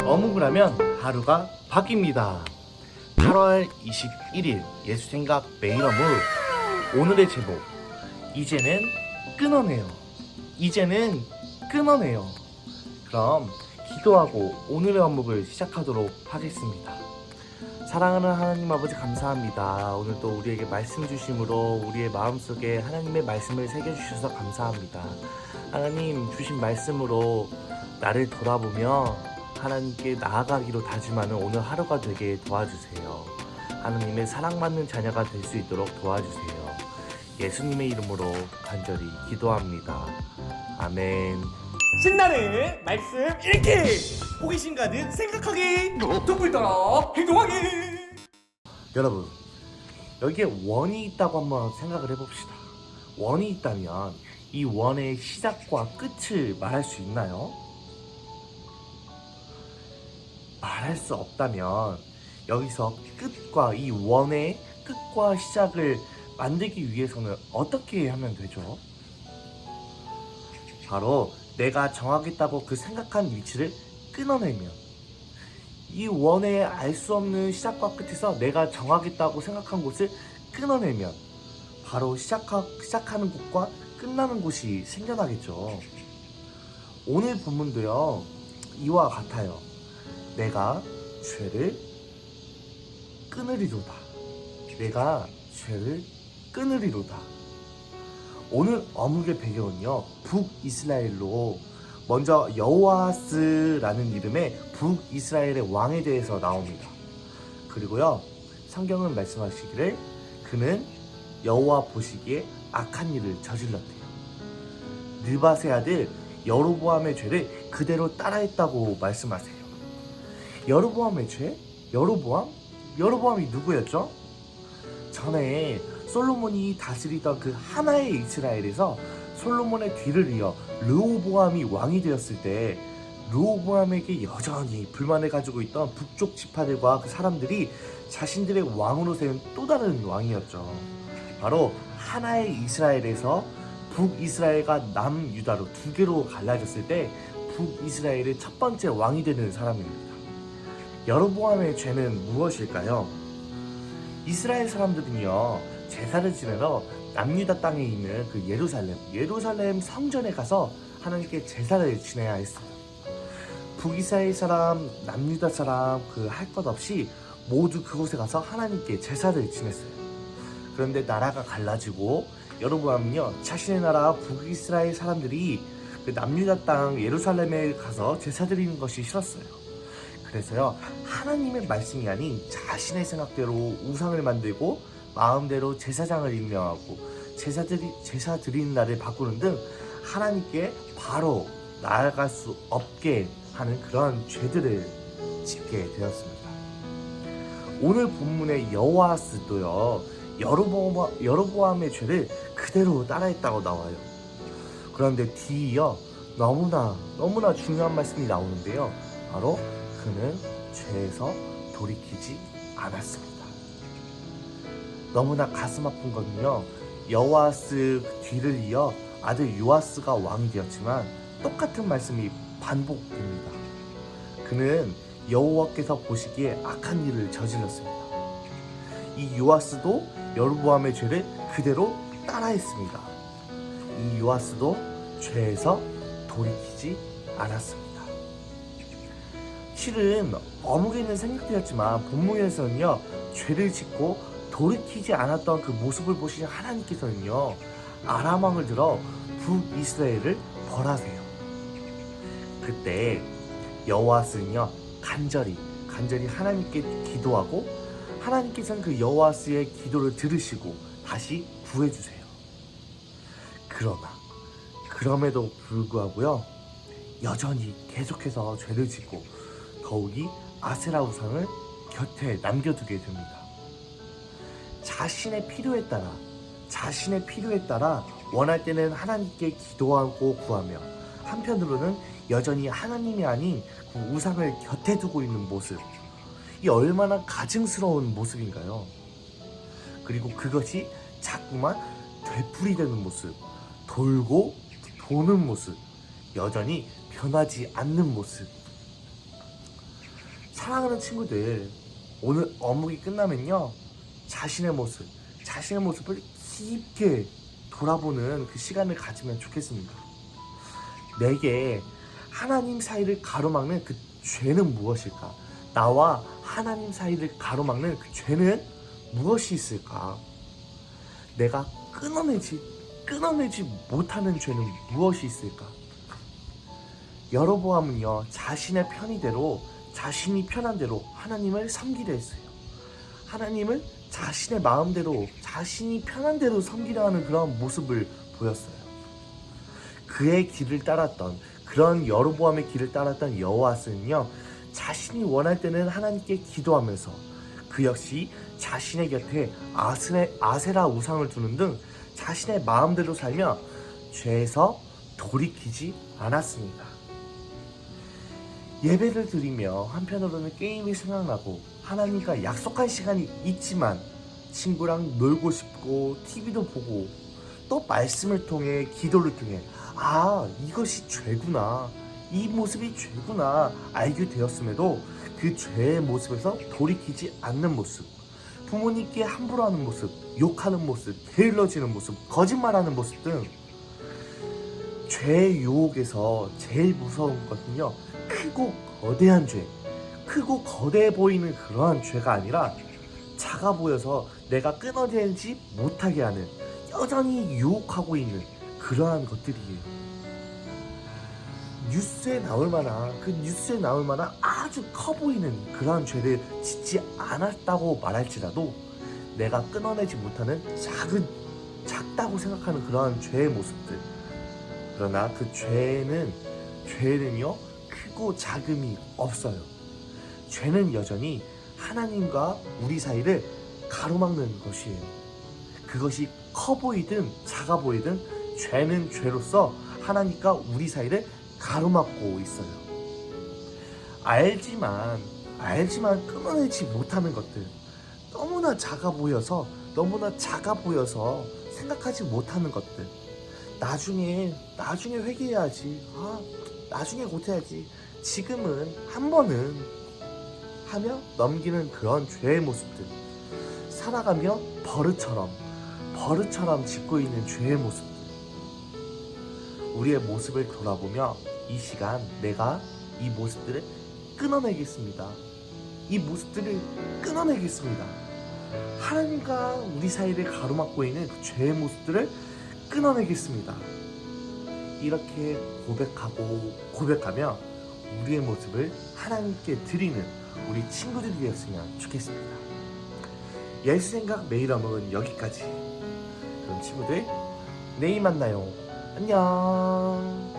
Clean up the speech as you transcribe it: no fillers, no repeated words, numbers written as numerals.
어묵을 하면 하루가 바뀝니다. 8월 21일 예수생각 매일 어묵. 오늘의 제목, 이제는 끊어내요. 이제는 끊어내요. 그럼 기도하고 오늘의 어묵을 시작하도록 하겠습니다. 사랑하는 하나님 아버지, 감사합니다. 오늘도 우리에게 말씀 주심으로 우리의 마음속에 하나님의 말씀을 새겨주셔서 감사합니다. 하나님 주신 말씀으로 나를 돌아보며 하나님께 나아가기로 다짐하는 오늘 하루가 되게 도와주세요. 하나님의 사랑받는 자녀가 될 수 있도록 도와주세요. 예수님의 이름으로 간절히 기도합니다. 아멘. 신나는 말씀 읽기, 호기심 가득 생각하기, 동물 따라 행동하기. 여러분, 여기에 원이 있다고 한번 생각을 해봅시다. 원이 있다면 이 원의 시작과 끝을 말할 수 있나요? 말할 수 없다면 여기서 끝과 이 원의 끝과 시작을 만들기 위해서는 어떻게 하면 되죠? 바로 내가 정하겠다고 그 생각한 위치를 끊어내면, 이 원의 알 수 없는 시작과 끝에서 내가 정하겠다고 생각한 곳을 끊어내면 바로 시작하는 곳과 끝나는 곳이 생겨나겠죠. 오늘 본문도요, 이와 같아요. 내가 죄를 끊으리로다. 내가 죄를 끊으리로다. 오늘 어묵의 배경은요, 북이스라엘로 먼저 여호아스라는 이름의 북이스라엘의 왕에 대해서 나옵니다. 그리고요, 성경은 말씀하시기를 그는 여호와 보시기에 악한 일을 저질렀대요. 느밧의 아들 여로보암의 죄를 그대로 따라했다고 말씀하세요. 여로보암의 죄? 여로보암이 누구였죠? 전에 솔로몬이 다스리던 그 하나의 이스라엘에서 솔로몬의 뒤를 이어 르호보암이 왕이 되었을 때, 르호보암에게 여전히 불만을 가지고 있던 북쪽 지파들과 그 사람들이 자신들의 왕으로 세운 또 다른 왕이었죠. 바로 하나의 이스라엘에서 북이스라엘과 남유다로 두 개로 갈라졌을 때 북이스라엘의 첫 번째 왕이 되는 사람입니다. 여로보암의 죄는 무엇일까요? 이스라엘 사람들은요, 제사를 지내러 남유다 땅에 있는 그 예루살렘 성전에 가서 하나님께 제사를 지내야 했어요. 북이스라엘 사람, 남유다 사람 그 할 것 없이 모두 그곳에 가서 하나님께 제사를 지냈어요. 그런데 나라가 갈라지고 여로보암은요, 자신의 나라 북이스라엘 사람들이 그 남유다 땅 예루살렘에 가서 제사 드리는 것이 싫었어요. 그래서요, 하나님의 말씀이 아닌 자신의 생각대로 우상을 만들고 마음대로 제사장을 임명하고 제사 드리는 날을 바꾸는 등 하나님께 바로 나아갈 수 없게 하는 그런 죄들을 짓게 되었습니다. 오늘 본문의 여호아스도요, 여로보암의 죄를 그대로 따라했다고 나와요. 그런데 뒤이어 너무나 중요한 말씀이 나오는데요, 바로 그는 죄에서 돌이키지 않았습니다. 너무나 가슴 아픈 건요, 여호아스 뒤를 이어 아들 요아스가 왕이 되었지만 똑같은 말씀이 반복됩니다. 그는 여호와께서 보시기에 악한 일을 저질렀습니다. 이 요아스도 여로보암의 죄를 그대로 따라했습니다. 이 요아스도 죄에서 돌이키지 않았습니다. 실은 어묵에는 생략되었지만 본문에서는요, 죄를 짓고 돌이키지 않았던 그 모습을 보시는 하나님께서는요, 아람 왕을 들어 북이스라엘을 벌하세요. 그때 여호아스는요, 간절히 하나님께 기도하고 하나님께서는 그 여호아스의 기도를 들으시고 다시 구해주세요. 그럼에도 불구하고요, 여전히 계속해서 죄를 짓고 더욱이 아세라 우상을 곁에 남겨두게 됩니다. 자신의 필요에 따라 원할 때는 하나님께 기도하고 구하며, 한편으로는 여전히 하나님이 아닌 그 우상을 곁에 두고 있는 모습, 이 얼마나 가증스러운 모습인가요? 그리고 그것이 자꾸만 되풀이되는 모습, 돌고 도는 모습, 여전히 변하지 않는 모습. 사랑하는 친구들, 오늘 어묵이 끝나면요, 자신의 모습을 깊게 돌아보는 그 시간을 가지면 좋겠습니다. 내게 하나님 사이를 가로막는 그 죄는 무엇일까? 나와 하나님 사이를 가로막는 그 죄는 무엇이 있을까? 내가 끊어내지 못하는 죄는 무엇이 있을까? 여로보암은요, 자신의 자신이 편한 대로 하나님을 섬기려 했어요. 하나님을 자신의 마음대로, 자신이 편한 대로 섬기려 하는 그런 모습을 보였어요. 그의 길을 따랐던, 그런 여로보암의 길을 따랐던 여호와스는요, 자신이 원할 때는 하나님께 기도하면서 그 역시 자신의 곁에 아세라 우상을 두는 등 자신의 마음대로 살며 죄에서 돌이키지 않았습니다. 예배를 드리며 한편으로는 게임이 생각나고 하나님과 약속한 시간이 있지만 친구랑 놀고 싶고 TV도 보고 또 말씀을 통해, 기도를 통해 이것이 죄구나, 이 모습이 죄구나 알게 되었음에도 그 죄의 모습에서 돌이키지 않는 모습, 부모님께 함부로 하는 모습, 욕하는 모습, 게을러지는 모습, 거짓말하는 모습 등 죄의 유혹에서 제일 무서운 것은요, 크고 거대한 죄, 크고 거대해 보이는 그러한 죄가 아니라 작아 보여서 내가 끊어내지 못하게 하는, 여전히 유혹하고 있는 그러한 것들이에요. 뉴스에 나올 만한 아주 커 보이는 그러한 죄를 짓지 않았다고 말할지라도 내가 끊어내지 못하는 작다고 생각하는 그러한 죄의 모습들, 그러나 그 죄는요 크고 작음이 없어요. 죄는 여전히 하나님과 우리 사이를 가로막는 것이에요. 그것이 커 보이든 작아 보이든 죄는 죄로서 하나님과 우리 사이를 가로막고 있어요. 알지만 끊어내지 못하는 것들, 너무나 작아 보여서 생각하지 못하는 것들, 나중에 회개해야지, 나중에 고쳐야지, 지금은 한 번은 하며 넘기는 그런 죄의 모습들, 살아가며 버릇처럼 짓고 있는 죄의 모습들, 우리의 모습을 돌아보며 이 시간 내가 이 모습들을 끊어내겠습니다. 하나님과 우리 사이를 가로막고 있는 그 죄의 모습들을 끊어내겠습니다. 이렇게 고백하며 우리의 모습을 하나님께 드리는 우리 친구들이 되었으면 좋겠습니다. 예수 생각 매일 어묵은 여기까지. 그럼 친구들, 내일 만나요. 안녕.